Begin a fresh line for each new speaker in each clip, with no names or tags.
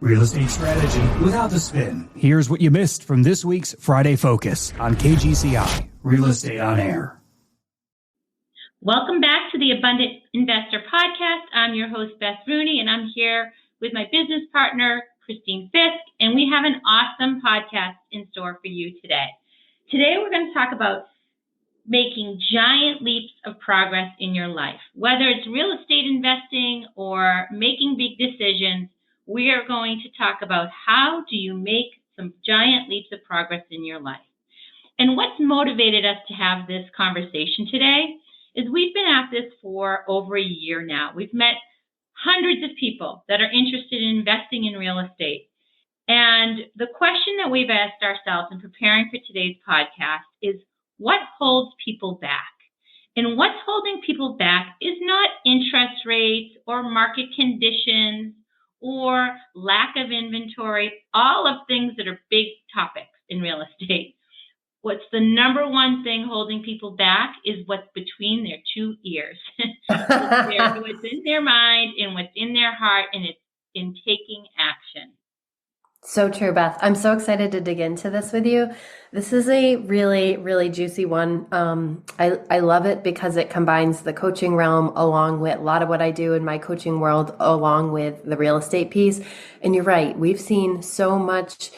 Real estate strategy without the spin. Here's what you missed from this week's Friday Focus on KGCI, Real Estate on Air.
Welcome back to the Abundant Investor Podcast. I'm your host, Beth Rooney, and I'm here with my business partner, Christine Fisk, and we have an awesome podcast in store for you today. Today, we're going to talk about making giant leaps of progress in your life. Whether it's real estate investing or making big decisions, we are going to talk about how do you make some giant leaps of progress in your life. And what's motivated us to have this conversation today is we've been at this for over a year now. We've met hundreds of people that are interested in investing in real estate. And the question that we've asked ourselves in preparing for today's podcast is, what holds people back? And what's holding people back is not interest rates or market conditions or lack of inventory, all of things that are big topics in real estate. What's the number one thing holding people back is what's between their two ears. What's in their mind and what's in their heart, and it's in taking action.
So true, Beth. I'm so excited to dig into this with you. This is a really, really juicy one. I love it because it combines the coaching realm along with a lot of what I do in my coaching world, along with the real estate piece. And you're right. We've seen so much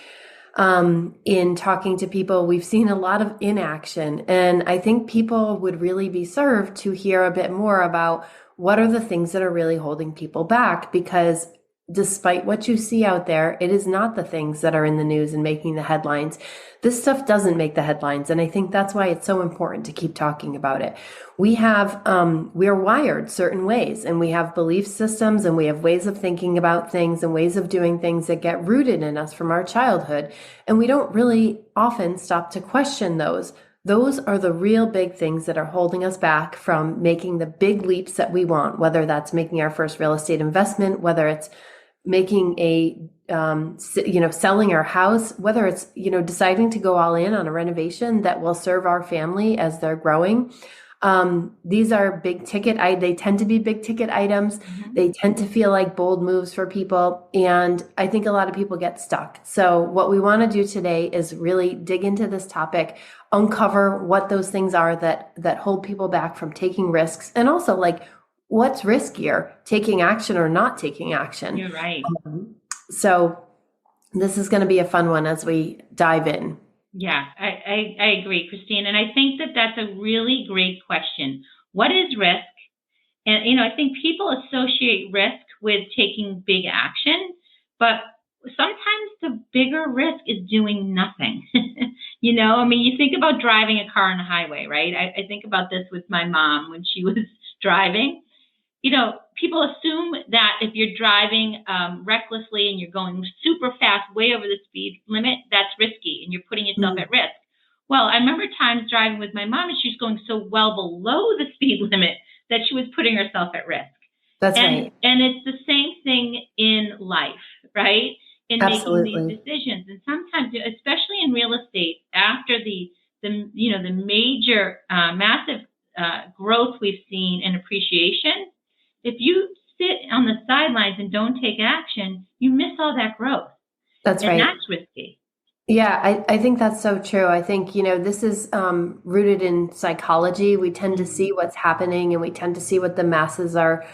in talking to people. We've seen a lot of inaction. And I think people would really be served to hear a bit more about what are the things that are really holding people back, because despite what you see out there, it is not the things that are in the news and making the headlines. This stuff doesn't make the headlines. And I think that's why it's so important to keep talking about it. We are wired certain ways, and we have belief systems, and we have ways of thinking about things and ways of doing things that get rooted in us from our childhood. And we don't really often stop to question those. Those are the real big things that are holding us back from making the big leaps that we want, whether that's making our first real estate investment, whether it's making selling our house, whether it's, deciding to go all in on a renovation that will serve our family as they're growing. These are big ticket. They tend to be big ticket items. Mm-hmm. They tend to feel like bold moves for people. And I think a lot of people get stuck. So what we want to do today is really dig into this topic, uncover what those things are that hold people back from taking risks. And also, what's riskier, taking action or not taking action?
You're right.
So this is going to be a fun one as we dive in.
Yeah, I agree, Christine. And I think that that's a really great question. What is risk? And, I think people associate risk with taking big action, but sometimes the bigger risk is doing nothing. You think about driving a car on the highway, right? I think about this with my mom when she was driving. People assume that if you're driving recklessly and you're going super fast, way over the speed limit, that's risky and you're putting yourself at risk. Well, I remember times driving with my mom and she was going so well below the speed limit that she was putting herself at risk.
That's right.
And it's the same thing in life, right? In
Absolutely.
Making these decisions. And sometimes, especially in real estate, after the major, massive growth we've seen in appreciation, if you sit on the sidelines and don't take action, you miss all that growth.
That's right.
And that's risky.
Yeah, I think that's so true. I think, this is rooted in psychology. We tend to see what's happening and we tend to see what the masses are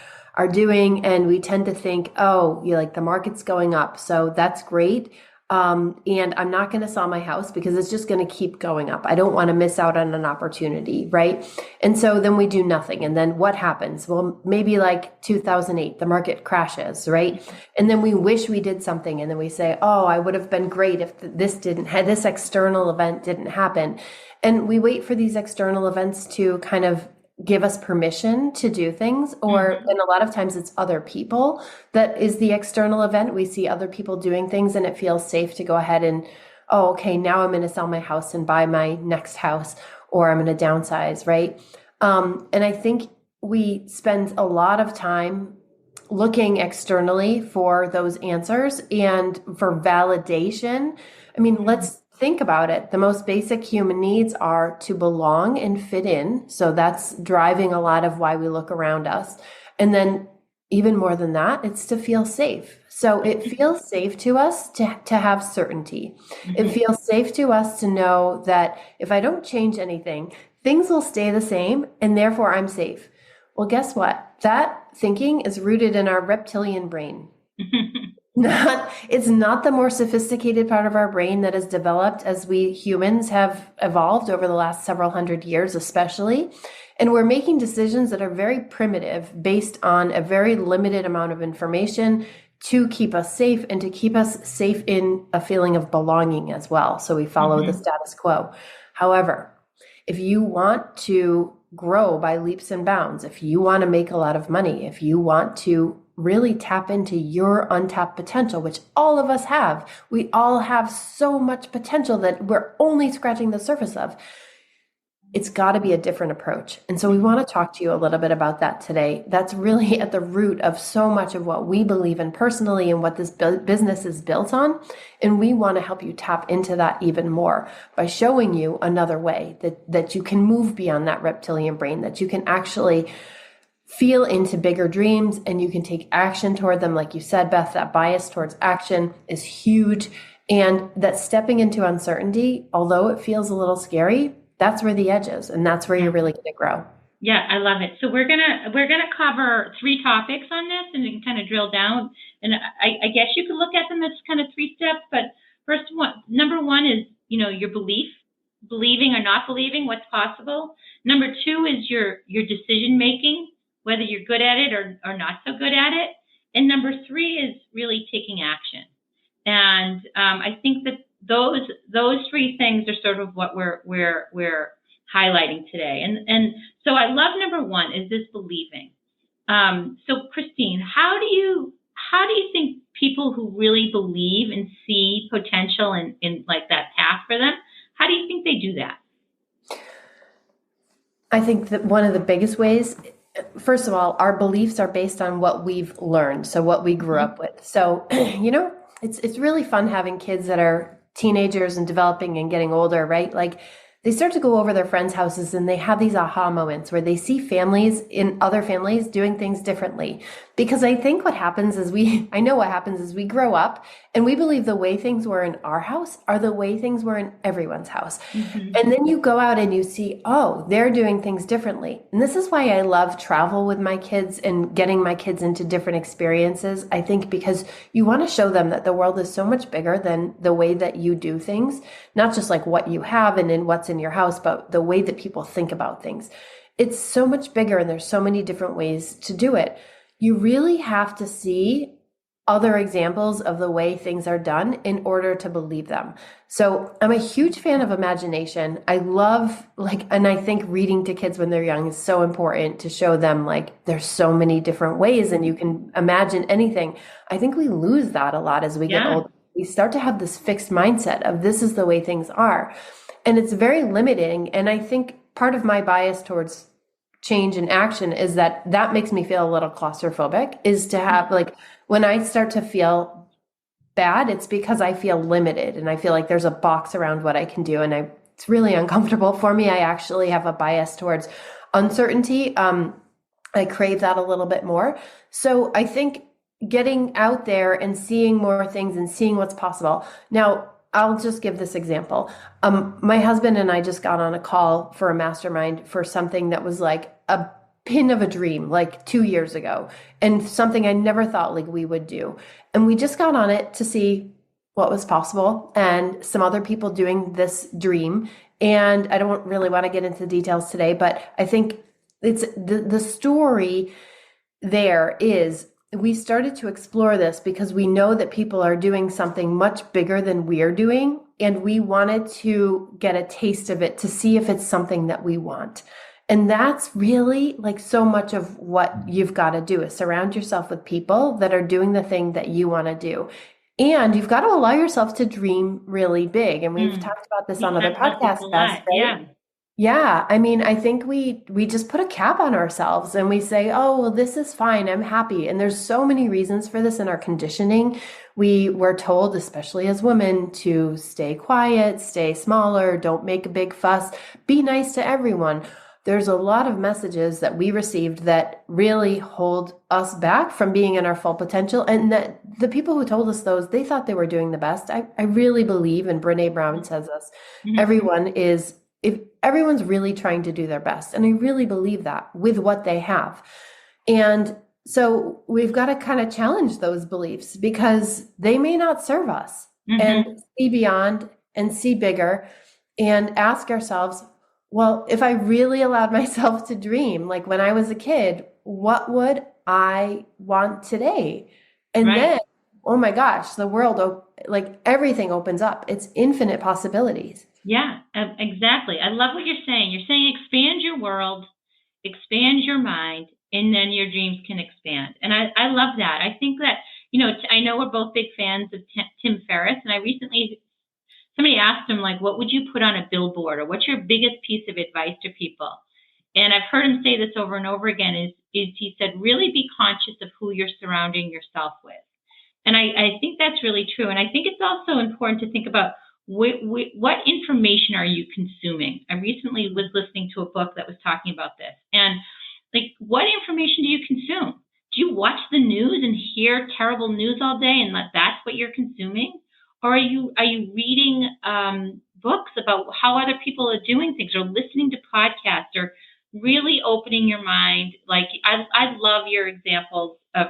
doing. And we tend to think, the market's going up. So that's great. And I'm not going to sell my house because it's just going to keep going up. I don't want to miss out on an opportunity, right? And so then we do nothing. And then what happens? Well, maybe like 2008, the market crashes, right? And then we wish we did something. And then we say, I would have been great if this external event didn't happen. And we wait for these external events to kind of give us permission to do things, and a lot of times it's other people that is the external event. We see other people doing things and it feels safe to go ahead and, okay, now I'm going to sell my house and buy my next house, or I'm going to downsize, right? And I think we spend a lot of time looking externally for those answers and for validation. I mean, let's think about it. The most basic human needs are to belong and fit in. So that's driving a lot of why we look around us. And then even more than that, it's to feel safe. So it feels safe to us to have certainty. It feels safe to us to know that if I don't change anything, things will stay the same and therefore I'm safe. Well, guess what? That thinking is rooted in our reptilian brain. It's not the more sophisticated part of our brain that has developed as we humans have evolved over the last several hundred years, especially. And we're making decisions that are very primitive based on a very limited amount of information to keep us safe and to keep us safe in a feeling of belonging as well. So we follow the status quo. However, if you want to grow by leaps and bounds, if you want to make a lot of money, if you want to really tap into your untapped potential, which all of us have, we all have so much potential that we're only scratching the surface of. It's got to be a different approach. And so we want to talk to you a little bit about that today. That's really at the root of so much of what we believe in personally and what this business is built on. And we want to help you tap into that even more by showing you another way that you can move beyond that reptilian brain, that you can actually feel into bigger dreams and you can take action toward them. Like you said, Beth, that bias towards action is huge. And that stepping into uncertainty, although it feels a little scary, that's where the edge is, and that's where you're really going to grow.
Yeah, I love it. So we're gonna cover 3 topics on this, and we can kind of drill down. And I guess you could look at them as kind of 3 steps. But number one is your believing or not believing what's possible. Number 2 is your decision making, whether you're good at it or not so good at it. And number 3 is really taking action. And I think that those 3 things are sort of what we're highlighting today. And so I love number 1 is this believing. So Christine, how do you think people who really believe and see potential in like that path for them, how do you think they do that?
I think that one of the biggest ways, first of all, our beliefs are based on what we've learned. So what we grew up with. So, it's really fun having kids that are teenagers and developing and getting older, right? Like they start to go over their friends' houses and they have these aha moments where they see families in other families doing things differently. Because I think what happens is I know what happens is we grow up and we believe the way things were in our house are the way things were in everyone's house. And then you go out and you see, oh, they're doing things differently. And this is why I love travel with my kids and getting my kids into different experiences. I think because you want to show them that the world is so much bigger than the way that you do things, not just like what you have and in what's in your house, but the way that people think about things. It's so much bigger and there's so many different ways to do it. You really have to see other examples of the way things are done in order to believe them. So I'm a huge fan of imagination. I love and I think reading to kids when they're young is so important to show them there's so many different ways and you can imagine anything. I think we lose that a lot as we get older. We start to have this fixed mindset of this is the way things are. And it's very limiting. And I think part of my bias towards change and action is that makes me feel a little claustrophobic, is to have when I start to feel bad, it's because I feel limited and I feel like there's a box around what I can do. And it's really uncomfortable for me. I actually have a bias towards uncertainty. I crave that a little bit more. So I think getting out there and seeing more things and seeing what's possible. Now, I'll just give this example. My husband and I just got on a call for a mastermind for something that was like a pin of a dream, 2 years ago, and something I never thought we would do. And we just got on it to see what was possible and some other people doing this dream. And I don't really want to get into the details today, but I think it's the story there is we started to explore this because we know that people are doing something much bigger than we're doing. And we wanted to get a taste of it to see if it's something that we want. And that's really so much of what you've got to do is surround yourself with people that are doing the thing that you want to do. And you've got to allow yourself to dream really big. And we've talked about this on other podcasts, Beth, right? Yeah. I mean, I think we just put a cap on ourselves and we say, oh, well, this is fine. I'm happy. And there's so many reasons for this in our conditioning. We were told, especially as women, to stay quiet, stay smaller, don't make a big fuss, be nice to everyone. there's a lot of messages that we received that really hold us back from being in our full potential. And that the people who told us those, they thought they were doing the best. I really believe, and Brene Brown says this, if everyone's really trying to do their best. And I really believe that with what they have. And so we've got to kind of challenge those beliefs because they may not serve us, and see beyond and see bigger and ask ourselves, well, if I really allowed myself to dream, like when I was a kid, what would I want today? And then, oh my gosh, the world, like everything opens up. It's infinite possibilities.
Yeah, exactly. I love what you're saying. You're saying expand your world, expand your mind, and then your dreams can expand. And I love that. I think that, I know we're both big fans of Tim Ferriss, and I recently, somebody asked him, like, what would you put on a billboard, or what's your biggest piece of advice to people? And I've heard him say this over and over again, is he said, really be conscious of who you're surrounding yourself with. And I think that's really true. And I think it's also important to think about what information are you consuming? I recently was listening to a book that was talking about this. And like, what information do you consume? Do you watch the news and hear terrible news all day and that's what you're consuming? Or are you reading books about how other people are doing things, or listening to podcasts, or really opening your mind? Like, I love your examples of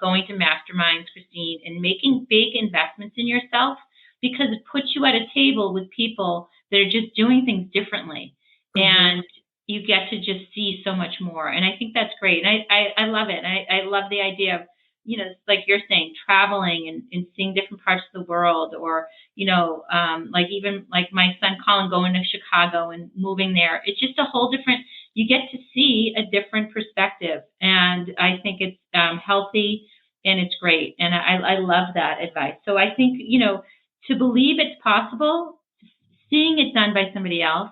going to masterminds, Christine, and making big investments in yourself, because it puts you at a table with people that are just doing things differently. And you get to just see so much more. And I think that's great. And I love it. And I love the idea of, like you're saying, traveling and seeing different parts of the world, or, like even like my son Colin going to Chicago and moving there. It's just a whole different, you get to see a different perspective. And I think it's healthy and it's great. And I love that advice. So I think, to believe it's possible, seeing it done by somebody else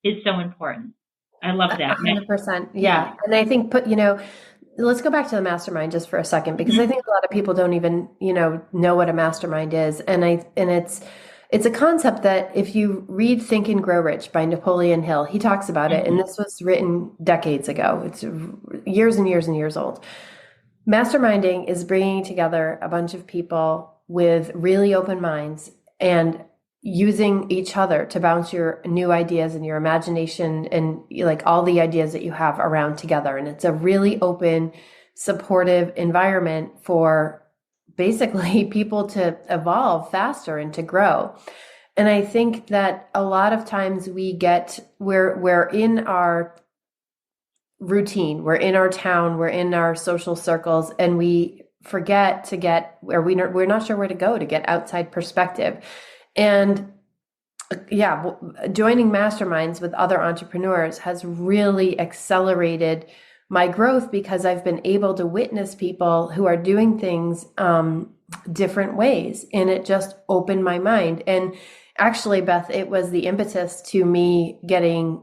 is so important. I love that.
100%. Yeah. And I think let's go back to the mastermind just for a second, because I think a lot of people don't even, know what a mastermind is. And it's a concept that if you read Think and Grow Rich by Napoleon Hill, he talks about it. And this was written decades ago. It's years and years and years old. Masterminding is bringing together a bunch of people with really open minds and using each other to bounce your new ideas and your imagination and like all the ideas that you have around together. And it's a really open, supportive environment for basically people to evolve faster and to grow. And I think that a lot of times we're in our routine, we're in our town, we're in our social circles, and we forget to get where we're not sure where to go to get outside perspective. And joining masterminds with other entrepreneurs has really accelerated my growth, because I've been able to witness people who are doing things different ways. And it just opened my mind. And actually, Beth, it was the impetus to me getting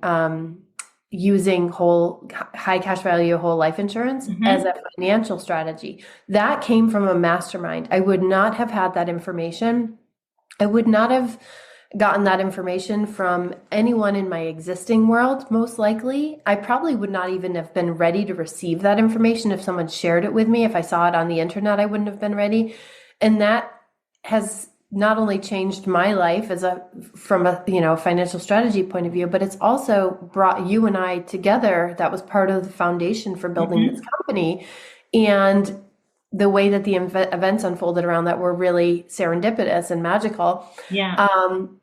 using high cash value whole life insurance as a financial strategy. That came from a mastermind. I would not have had that information. I would not have gotten that information from anyone in my existing world, most likely. I probably would not even have been ready to receive that information if someone shared it with me. If I saw it on the internet, I wouldn't have been ready. And that has not only changed my life from a financial strategy point of view, but it's also brought you and I together. That was part of the foundation for building this company. And the way that the events unfolded around that were really serendipitous and magical.
Yeah.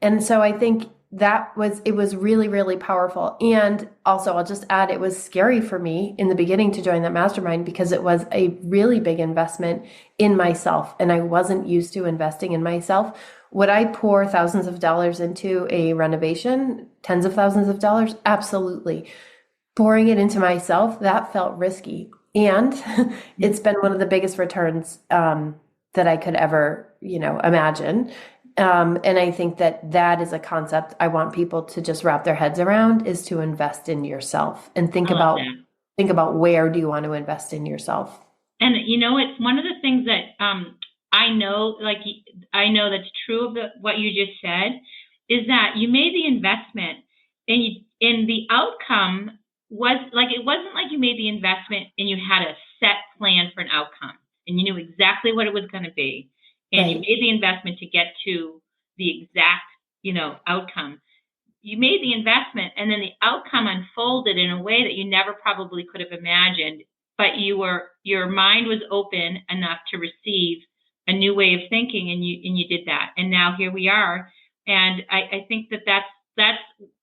And so I think it was really, really powerful. And also, I'll just add, it was scary for me in the beginning to join that mastermind, because it was a really big investment in myself. And I wasn't used to investing in myself. Would I pour thousands of dollars into a renovation, tens of thousands of dollars? Absolutely. Pouring it into myself, that felt risky. And it's been one of the biggest returns that I could ever, imagine. And I think that is a concept I want people to just wrap their heads around, is to invest in yourself and think about where do you want to invest in yourself.
And it's one of the things that I know that's true of what you just said, is that you made the investment and and the outcome was like, it wasn't like you made the investment and you had a set plan for an outcome and you knew exactly what it was going to be. And you made the investment to get to the exact, outcome. You made the investment and then the outcome unfolded in a way that you never probably could have imagined, but your mind was open enough to receive a new way of thinking, and you did that. And now here we are. And I think that's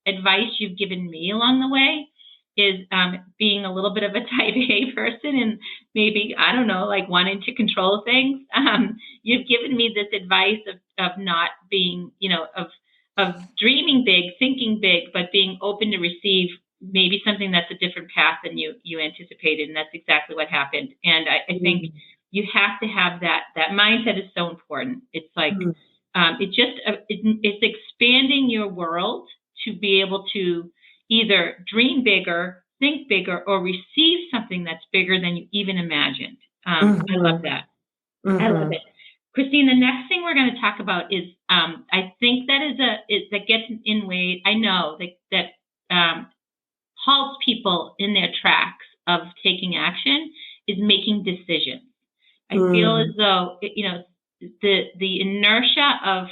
advice you've given me along the way, is being a little bit of a type A person and maybe, I don't know, like wanting to control things. You've given me this advice of not being, of dreaming big, thinking big, but being open to receive maybe something that's a different path than you anticipated. And that's exactly what happened. And I think you have to have that mindset is so important. It's like, it's expanding your world to be able to either dream bigger, think bigger, or receive something that's bigger than you even imagined. I love that. I love it. Christine, the next thing we're going to talk about is, I think that gets in way, I know that halts people in their tracks of taking action, is making decisions. I feel as though, the inertia of,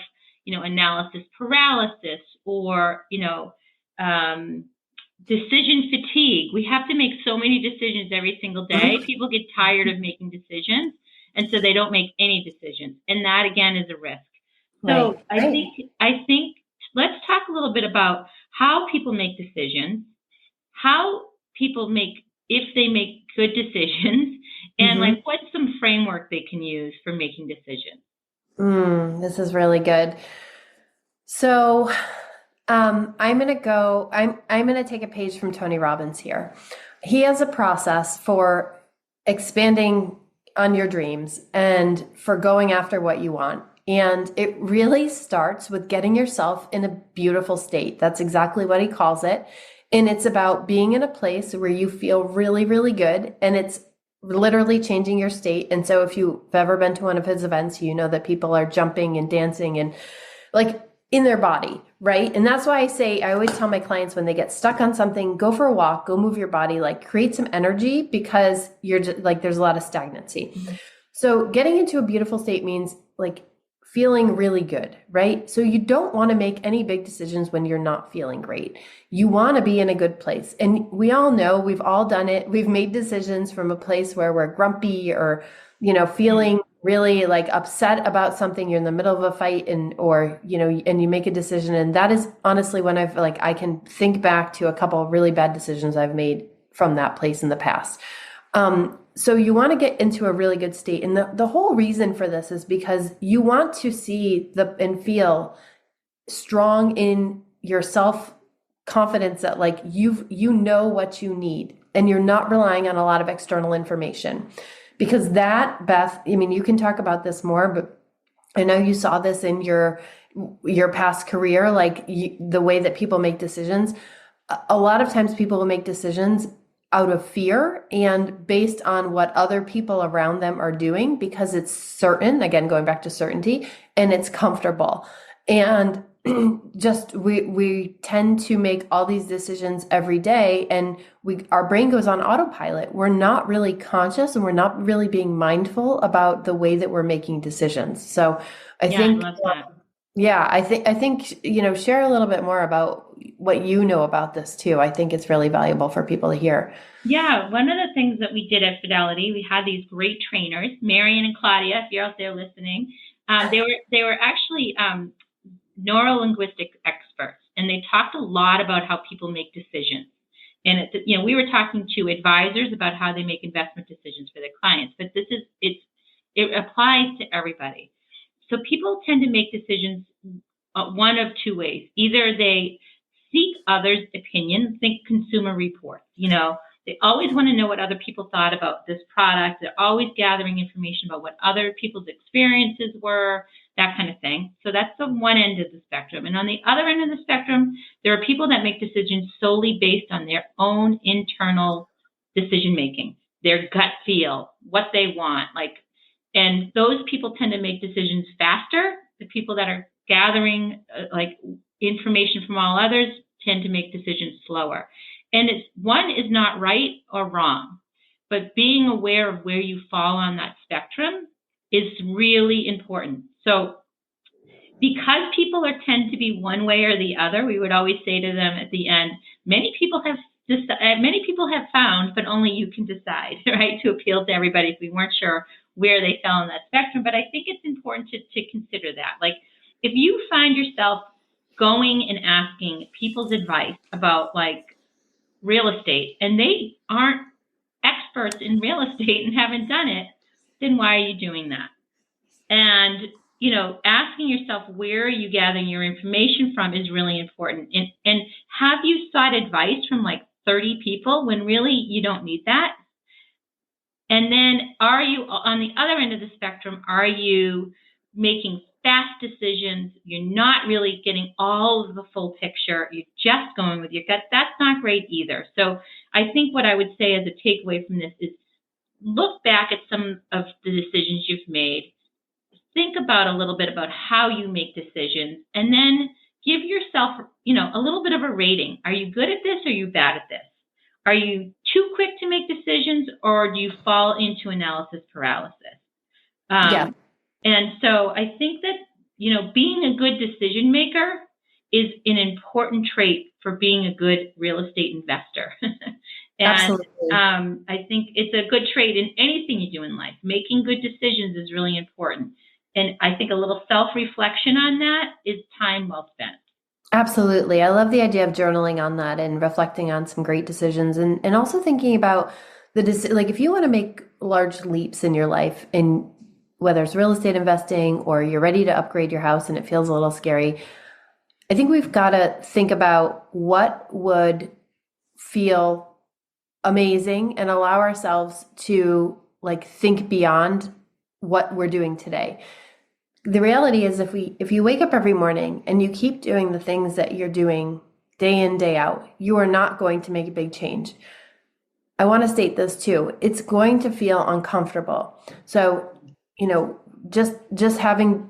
analysis paralysis or, decision fatigue. We have to make so many decisions every single day. People get tired of making decisions, and so they don't make any decisions. And that, again, is a risk. So I think let's talk a little bit about how people make decisions, how people if they make good decisions, and like what's some framework they can use for making decisions.
This is really good. So I'm going to take a page from Tony Robbins here. He has a process for expanding on your dreams and for going after what you want. And it really starts with getting yourself in a beautiful state. That's exactly what he calls it. And it's about being in a place where you feel really, really good. And it's literally changing your state. And so if you've ever been to one of his events, you know that people are jumping and dancing and like in their body, right? And that's why I always tell my clients when they get stuck on something, go for a walk, go move your body, like create some energy, because you're just like, there's a lot of stagnancy. So getting into a beautiful state means like feeling really good, right? So you don't want to make any big decisions when you're not feeling great. You want to be in a good place. And we all know, we've all done it. We've made decisions from a place where we're grumpy or, feeling really like upset about something. You're in the middle of a fight and you make a decision. And that is honestly when I can think back to a couple of really bad decisions I've made from that place in the past. So you want to get into a really good state. And the whole reason for this is because you want to see and feel strong in your self-confidence that like you know what you need and you're not relying on a lot of external information. Because that, Beth, you can talk about this more, but I know you saw this in your past career, like the way that people make decisions. A lot of times people will make decisions out of fear and based on what other people around them are doing, because it's certain, again, going back to certainty, and it's comfortable. And just we tend to make all these decisions every day, and our brain goes on autopilot. We're not really conscious and we're not really being mindful about the way that we're making decisions. So I think, I think, share a little bit more about what you know about this too. I think it's really valuable for people to hear.
Yeah. One of the things that we did at Fidelity, we had these great trainers, Marion and Claudia, if you're out there listening. They were actually neuro-linguistic experts, and they talked a lot about how people make decisions. And we were talking to advisors about how they make investment decisions for their clients, but it applies to everybody. So people tend to make decisions one of two ways. Either they seek others' opinions, think Consumer Reports. They always want to know what other people thought about this product. They're always gathering information about what other people's experiences were, that kind of thing. So that's the one end of the spectrum. And on the other end of the spectrum, there are people that make decisions solely based on their own internal decision making, their gut feel, what they want, and those people tend to make decisions faster. The people that are gathering information from all others tend to make decisions slower. And one is not right or wrong, but being aware of where you fall on that spectrum is really important. So because people tend to be one way or the other, we would always say to them at the end, many people have found, but only you can decide, right, to appeal to everybody if we weren't sure where they fell on that spectrum. But I think it's important to consider that. Like, if you find yourself going and asking people's advice about, like, real estate, and they aren't experts in real estate and haven't done it, then why are you doing that? And, asking yourself where are you gathering your information from is really important. And have you sought advice from like 30 people when really you don't need that? And then are you, on the other end of the spectrum, are you making fast decisions? You're not really getting all of the full picture. You're just going with your gut. That's not great either. So I think what I would say as a takeaway from this is look back at some of the decisions you've made. Think about a little bit about how you make decisions, and then give yourself, a little bit of a rating. Are you good at this or are you bad at this? Are you too quick to make decisions, or do you fall into analysis paralysis? And so I think that, being a good decision maker is an important trait for being a good real estate investor. And
Absolutely.
I think it's a good trait in anything you do in life. Making good decisions is really important. And I think a little self-reflection on that is time well spent.
Absolutely. I love the idea of journaling on that and reflecting on some great decisions, and also thinking about like if you want to make large leaps in your life, and whether it's real estate investing or you're ready to upgrade your house and it feels a little scary, I think we've got to think about what would feel amazing and allow ourselves to like think beyond what we're doing today. The reality is if you wake up every morning and you keep doing the things that you're doing day in, day out, you are not going to make a big change. I want to state this too. It's going to feel uncomfortable. So, just having,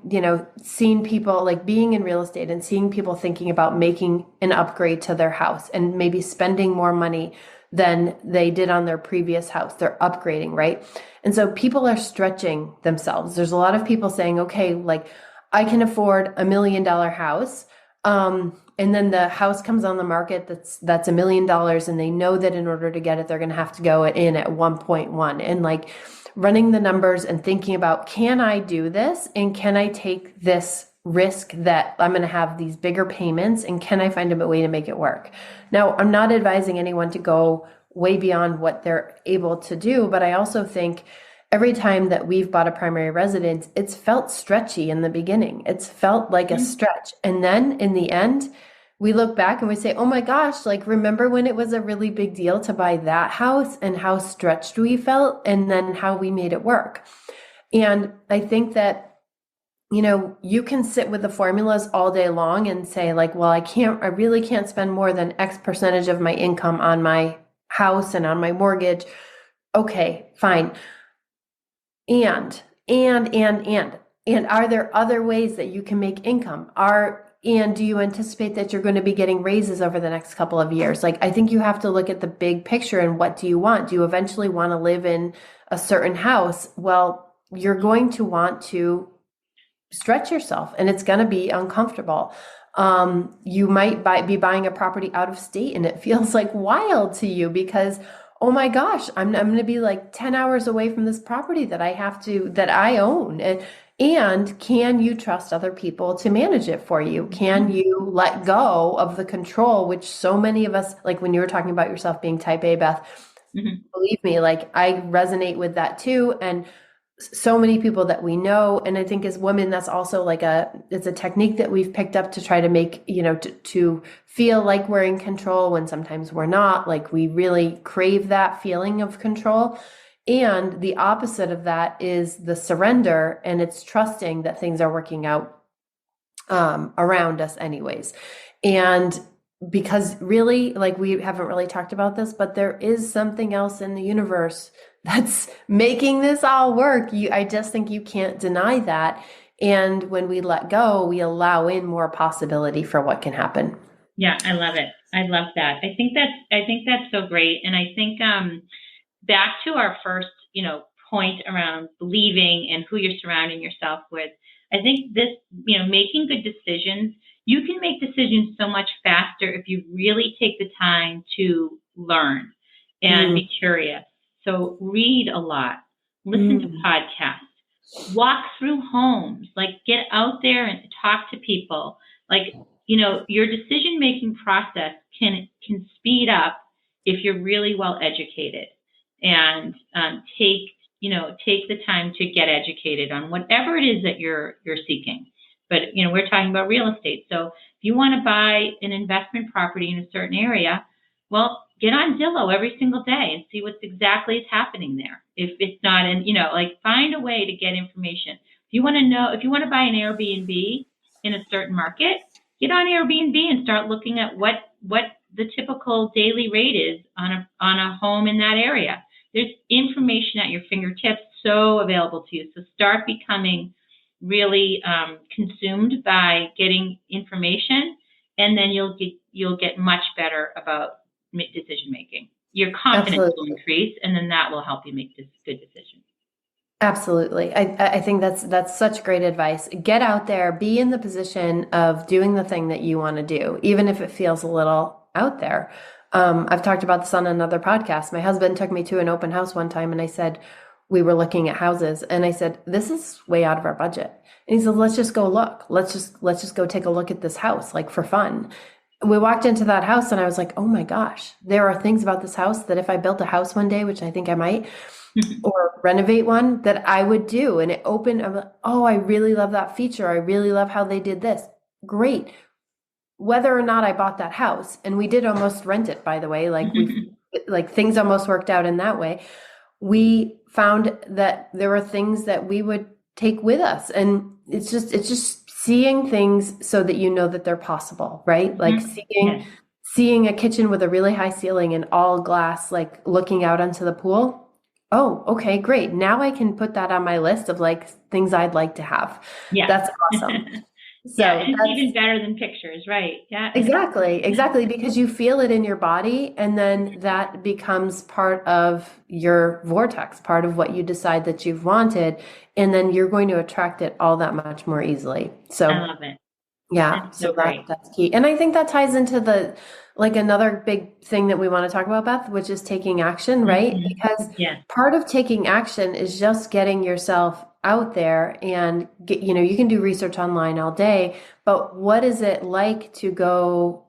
seen people, like being in real estate and seeing people thinking about making an upgrade to their house and maybe spending more money than they did on their previous house. They're upgrading, right? And so people are stretching themselves. There's a lot of people saying, okay, like I can afford $1 million house. And then the house comes on the market that's $1 million, and they know that in order to get it, they're going to have to go in at 1.1, and like running the numbers and thinking about, can I do this? And can I take this risk that I'm going to have these bigger payments? And can I find a way to make it work? Now, I'm not advising anyone to go way beyond what they're able to do, but I also think every time that we've bought a primary residence, it's felt stretchy in the beginning. It's felt like a stretch. And then in the end, we look back and we say, oh my gosh, like remember when it was a really big deal to buy that house and how stretched we felt, and then how we made it work. And I think that, you can sit with the formulas all day long and say like, well, I really can't spend more than X percentage of my income on my house and on my mortgage. Okay, fine. And are there other ways that you can make income? And do you anticipate that you're going to be getting raises over the next couple of years? Like, I think you have to look at the big picture and what do you want? Do you eventually want to live in a certain house? Well, you're going to want to stretch yourself, and it's going to be uncomfortable. You might be buying a property out of state, and it feels like wild to you because, oh my gosh, I'm going to be like 10 hours away from this property that I own. And can you trust other people to manage it for you? Can you let go of the control, which so many of us, like when you were talking about yourself being type A, Beth, believe me, like I resonate with that too. And so many people that we know. And I think as women, that's also like it's a technique that we've picked up to try to make, to feel like we're in control when sometimes we're not. Like we really crave that feeling of control. And the opposite of that is the surrender, and it's trusting that things are working out around us anyways. And because really, like we haven't really talked about this, but there is something else in the universe that's making this all work. I just think you can't deny that. And when we let go, we allow in more possibility for what can happen.
Yeah, I love it. I love that. I think that's so great. And I think back to our first, point around believing and who you're surrounding yourself with. I think this, making good decisions, you can make decisions so much faster if you really take the time to learn and
Mm,
be curious. So read a lot, listen to
mm,
podcasts, walk through homes, like get out there and talk to people. Like, your decision making process can speed up if you're really well educated and take the time to get educated on whatever it is that you're seeking. But we're talking about real estate. So if you want to buy an investment property in a certain area, well, get on Zillow every single day and see what's exactly is happening there. If it's not in, like find a way to get information. If you want to buy an Airbnb in a certain market, get on Airbnb and start looking at what the typical daily rate is on a home in that area. There's information at your fingertips, so available to you. So start becoming really consumed by getting information, and then you'll get much better about decision making. Your confidence will
absolutely.
increase, and then that will help you make good decisions.
Absolutely. I think that's such great advice. Get out there, be in the position of doing the thing that you want to do, even if it feels a little out there. I've talked about this on another podcast. My husband took me to an open house one time and I said, we were looking at houses and I said, this is way out of our budget. And he said, let's just go look. Let's just go take a look at this house, like for fun. We walked into that house and I was like, oh my gosh, there are things about this house that if I built a house one day, which I think I might, or renovate one that I would do. And it opened, I'm like, oh, I really love that feature. I really love how they did this. Great. Whether or not I bought that house, and we did almost rent it, by the way, like things almost worked out in that way. We found that there were things that we would take with us. And it's just seeing things so that you know that they're possible, right? Like
Yes.
seeing a kitchen with a really high ceiling and all glass, like looking out onto the pool. Oh, okay, great. Now I can put that on my list of like things I'd like to have.
Yeah.
That's awesome.
Yeah,
So
and it's
that's
even better than pictures, right? Yeah.
exactly, because you feel it in your body, and then that becomes part of your vortex, part of what you decide that you've wanted, and then you're going to attract it all that much more easily.
I
So
love it.
yeah,
It's
so
so great.
that's key. And I think that ties into the like another big thing that we want to talk about, Beth, which is taking action, right? Because
Yes.
part of taking action is just getting yourself out there and you can do research online all day, but what is it like to go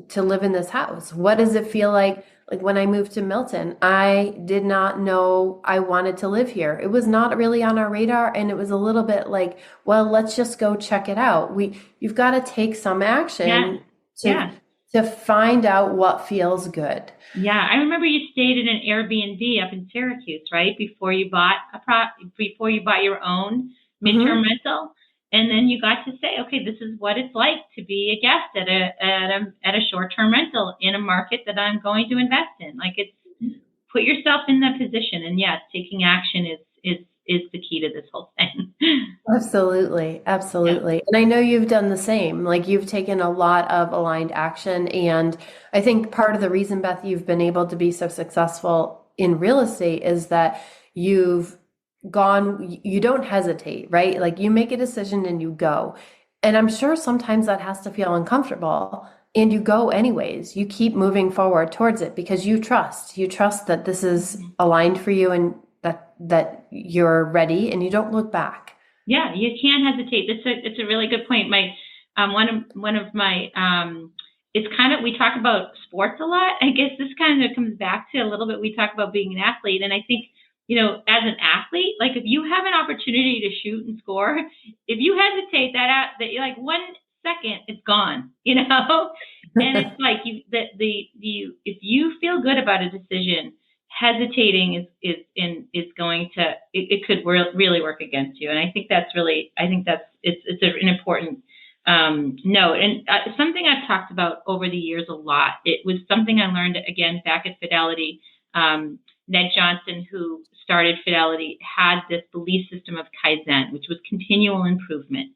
to live in this house? What does it feel like? Like when I moved to Milton, I did not know I wanted to live here. It was not really on our radar, and it was a little bit like, well, let's just go check it out. You've got to take some
Yes.
action to
Yeah.
to find out what feels good.
Yeah, I remember you stayed in an Airbnb up in Syracuse, right? Before you bought your own midterm
Hmm.
rental, and then you got to say, okay, this is what it's like to be a guest at a short-term rental in a market that I'm going to invest in. Like it's put yourself in that position, and yes, taking action is the key to this whole thing.
Absolutely,
Yeah.
absolutely. And I know you've done the same. Like you've taken a lot of aligned action. And I think part of the reason, Beth, you've been able to be so successful in real estate is that you've you don't hesitate, right? Like you make a decision and you go. And I'm sure sometimes that has to feel uncomfortable. And you go anyways. You keep moving forward towards it because you trust. You trust that this is aligned for you and that you're ready and you don't look back.
Yeah, you can't hesitate. It's a really good point. My one of my it's kind of we talk about sports a lot. I guess this kind of comes back to a little bit we talk about being an athlete, and I think as an athlete, like if you have an opportunity to shoot and score, if you hesitate that you're like 1 second, it's gone. And it's like you if you feel good about a decision, hesitating is going to it could really work against you. And I think that's an important note, and something I've talked about over the years a lot. It was something I learned again back at Fidelity. Ned Johnson, who started Fidelity, had this belief system of Kaizen, which was continual improvement.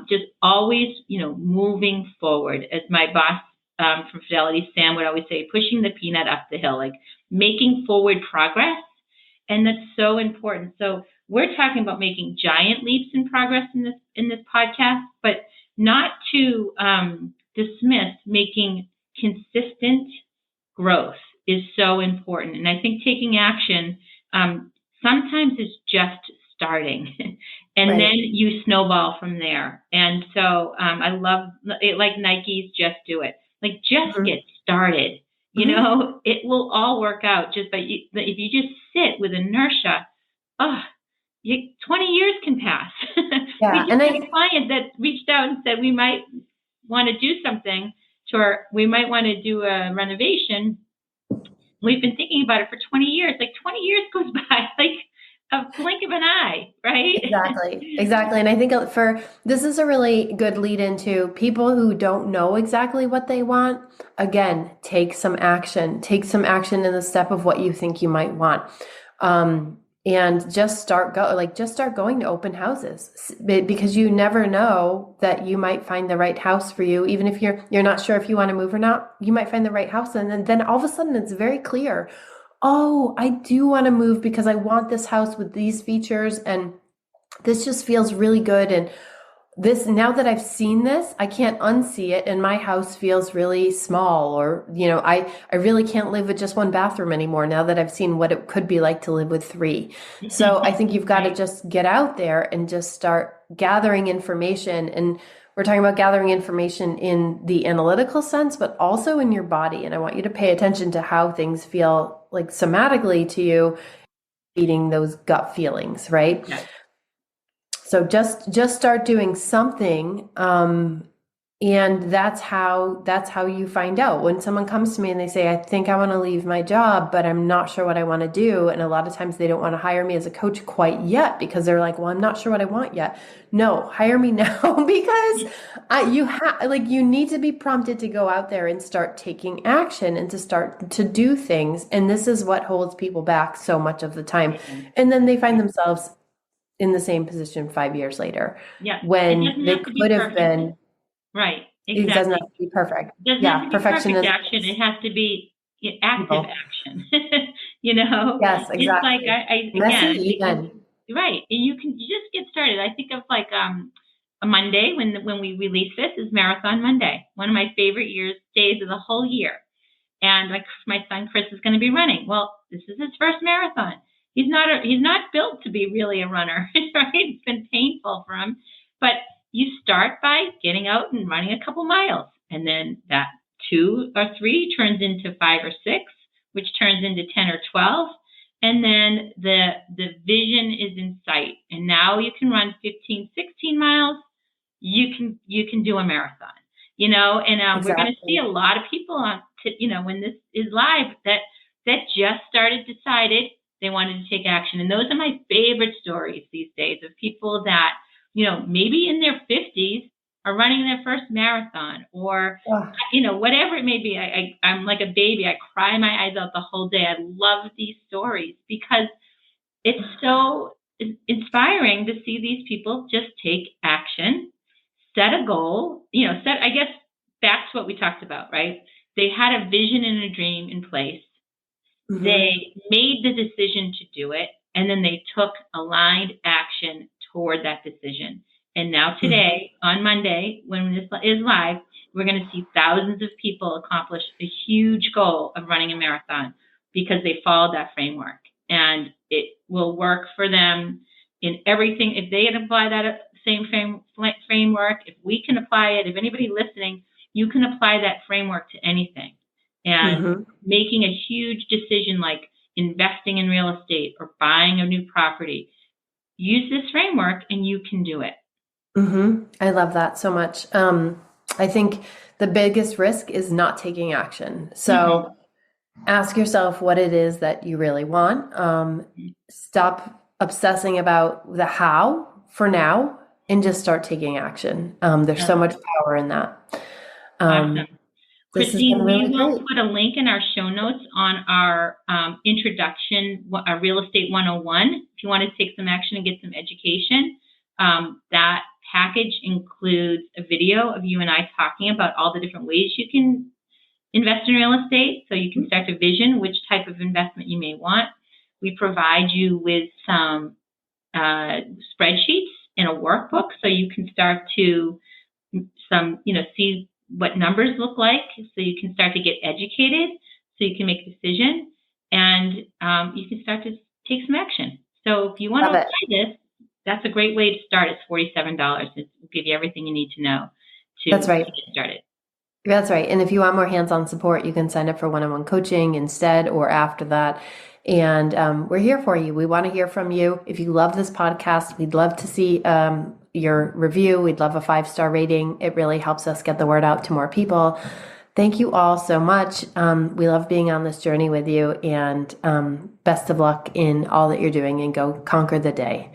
just always, moving forward. As my boss from Fidelity, Sam, would always say, pushing the peanut up the hill, like making forward progress. And that's so important. So we're talking about making giant leaps in progress in this podcast, but not to dismiss making consistent growth is so important. And I think taking action sometimes is just starting, and
Right.
then you snowball from there. And so I love it, like Nike's Just Do It. Like, just
Mhm.
get started.
Mhm.
It will all work out just by if you just sit with inertia. 20 years can pass.
Yeah.
We just had a client that reached out and said we might want to do something we might want to do a renovation. We've been thinking about it for 20 years. Like, 20 years goes by like a blink of an eye, right?
Exactly. And I think this is a really good lead into people who don't know exactly what they want. Again, take some action. Take some action in the step of what you think you might want. And just start going to open houses, because you never know that you might find the right house for you. Even if you're not sure if you want to move or not, you might find the right house. And then all of a sudden it's very clear. Oh, I do want to move because I want this house with these features, and this just feels really good. And now that I've seen this, I can't unsee it, and my house feels really small, or, I really can't live with just one bathroom anymore now that I've seen what it could be like to live with 3. So I think you've got to just get out there and just start gathering information. And we're talking about gathering information in the analytical sense, but also in your body. And I want you to pay attention to how things feel, like, somatically to you, feeding those gut feelings, right?
Yeah.
So just start doing something, and that's how you find out. When someone comes to me and they say, I think I want to leave my job, but I'm not sure what I want to do. And a lot of times they don't want to hire me as a coach quite yet, because they're like, well, I'm not sure what I want yet. No, hire me now, because you need to be prompted to go out there and start taking action and to start to do things. And this is what holds people back so much of the time. And then they find themselves in the same position 5 years later, when they could have been.
Right.
Exactly. It doesn't have to be perfect.
It doesn't have to be perfect action. It has to be active action.
Yes, exactly.
It's like
Messy even.
Right. And you just get started. I think of like a Monday when we release this is Marathon Monday, one of my favorite days of the whole year. And like my son Chris is going to be running. Well, this is his first marathon. He's not built to be really a runner, right? It's been painful for him, but you start by getting out and running a couple miles, and then that 2 or 3 turns into 5 or 6, which turns into 10 or 12, and then the vision is in sight. And now you can run 15, 16 miles. You can do a marathon, and
Exactly.
we're going to see a lot of people when this is live that just decided they wanted to take action. And those are my favorite stories these days, of people that, maybe in their 50s are running their first marathon, or, whatever it may be. I'm like a baby. I cry my eyes out the whole day. I love these stories because it's so inspiring to see these people just take action, set a goal, I guess back to what we talked about, right? They had a vision and a dream in place. Mm-hmm. They made the decision to do it, and then they took aligned action toward that decision. And now today, on Monday, when this is live, we're going to see thousands of people accomplish a huge goal of running a marathon because they followed that framework. And it will work for them in everything. If they can apply that same framework, if we can apply it, if anybody listening, you can apply that framework to anything. And making a huge decision like investing in real estate or buying a new property, use this framework and you can do it.
I love that so much. I think the biggest risk is not taking action. So ask yourself what it is that you really want. Stop obsessing about the how for now and just start taking action. There's so much power in that.
Awesome. Christine, we will put a link in our show notes on our introduction, our Real Estate 101. If you want to take some action and get some education, that package includes a video of you and I talking about all the different ways you can invest in real estate, so you can start to vision which type of investment you may want. We provide you with some spreadsheets in a workbook, so you can start to see what numbers look like, so you can start to get educated, so you can make a decision, and you can start to take some action. So if you want to apply this, that's a great way to start. It's $47. It will give you everything you need to know to
That's right.
get started.
That's right. And if you want more hands-on support, you can sign up for one-on-one coaching instead or after that. And we're here for you. We want to hear from you. If you love this podcast, we'd love to see your review. We'd love a 5-star rating. It really helps us get the word out to more people. Thank you all so much. We love being on this journey with you, and best of luck in all that you're doing, and go conquer the day.